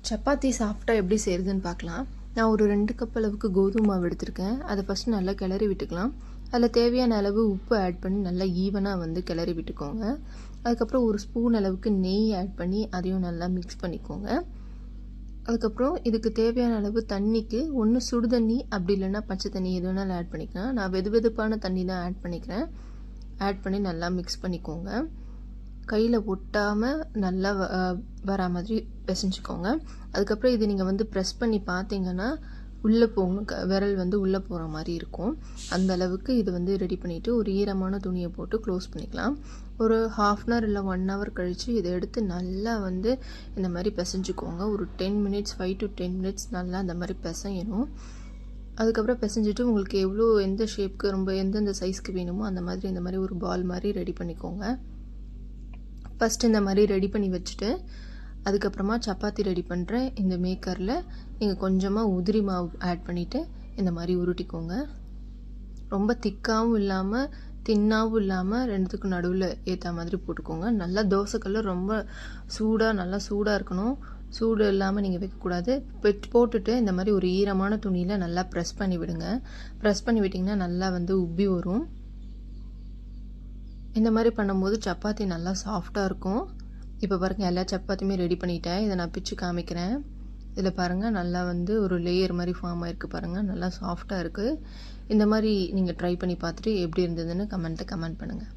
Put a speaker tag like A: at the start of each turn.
A: சப்பாத்தி சாஃப்டாக எப்படி செய்கிறதுன்னு பார்க்கலாம். நான் ஒரு 2 கப் அளவுக்கு கோதுமை மாவு எடுத்திருக்கேன். அதை ஃபஸ்ட்டு நல்லா கிளறி விட்டுக்கலாம். அதில் தேவையான அளவு உப்பு ஆட் பண்ணி நல்லா ஈவனாக கிளறி விட்டுக்கோங்க. அதுக்கப்புறம் ஒரு ஸ்பூன் அளவுக்கு நெய் ஆட் பண்ணி அதையும் நல்லா மிக்ஸ் பண்ணிக்கோங்க. அதுக்கப்புறம் இதுக்கு தேவையான அளவு தண்ணிக்கு ஒன்று சுடு தண்ணி, அப்படி இல்லைன்னா பச்சை தண்ணி எது வேணாலும் ஆட் பண்ணிக்கலாம். நான் வெதுவெதுப்பான தண்ணி தான் ஆட் பண்ணிக்கிறேன். ஆட் பண்ணி நல்லா மிக்ஸ் பண்ணிக்கோங்க. கையில் ஒட்டாமல் நல்லா வரா மாதிரி பிசைஞ்சிக்கோங்க. அதுக்கப்புறம் இது நீங்கள் ப்ரெஸ் பண்ணி பார்த்தீங்கன்னா உள்ளே போகணும், விரல் உள்ளே போகிற மாதிரி இருக்கும். அந்த அளவுக்கு இது ரெடி பண்ணிவிட்டு ஒரு ஈரமான துணியை போட்டு க்ளோஸ் பண்ணிக்கலாம். ஒரு 1/2 hour இல்லை 1 hour கழித்து இதை எடுத்து நல்லா இந்த மாதிரி பிசைஞ்சிக்கோங்க. ஒரு 10 minutes 5 to 10 minutes நல்லா இந்த மாதிரி பிசையணும். அதுக்கப்புறம் பிசைஞ்சிட்டு உங்களுக்கு எந்த ஷேப்புக்கு எந்தெந்த சைஸ்க்கு வேணுமோ அந்த மாதிரி இந்த மாதிரி ஒரு பால் மாதிரி ரெடி பண்ணிக்கோங்க. ஃபஸ்ட்டு இந்த மாதிரி ரெடி பண்ணி வச்சுட்டு அதுக்கப்புறமா சப்பாத்தி ரெடி பண்ணுறேன். இந்த மேக்கரில் நீங்கள் கொஞ்சமாக உதிரி மாவு ஆட் பண்ணிவிட்டு இந்த மாதிரி உருட்டிக்கோங்க. ரொம்ப திக்காகவும் இல்லாமல் தின்னாகவும் இல்லாமல் ரெண்டுத்துக்கும் நடுவில் ஏற்ற மாதிரி போட்டுக்கோங்க. நல்லா தோசைக்கல்ல ரொம்ப நல்லா சூடாக இருக்கணும். சூடு இல்லாமல் நீங்கள் வைக்கக்கூடாது. போட்டுட்டு இந்த மாதிரி ஒரு ஈரமான துணியில் நல்லா ப்ரெஸ் பண்ணி விடுங்க. ப்ரெஸ் பண்ணி விட்டிங்கன்னா நல்லா உப்பி வரும். இந்த மாதிரி பண்ணும்போது சப்பாத்தி நல்லா சாஃப்டாக இருக்கும். இப்போ பாருங்கள், எல்லா சப்பாத்தியுமே ரெடி பண்ணிட்டேன். இதை நான் பிச்சு காமிக்கிறேன். இதில் பாருங்கள், நல்லா ஒரு லேயர் மாதிரி ஃபார்ம் ஆகிருக்கு பாருங்கள். நல்லா சாஃப்டாக இருக்குது. இந்த மாதிரி நீங்கள் ட்ரை பண்ணி பார்த்துட்டு எப்படி இருந்ததுன்னு கமெண்ட் பண்ணுங்கள்.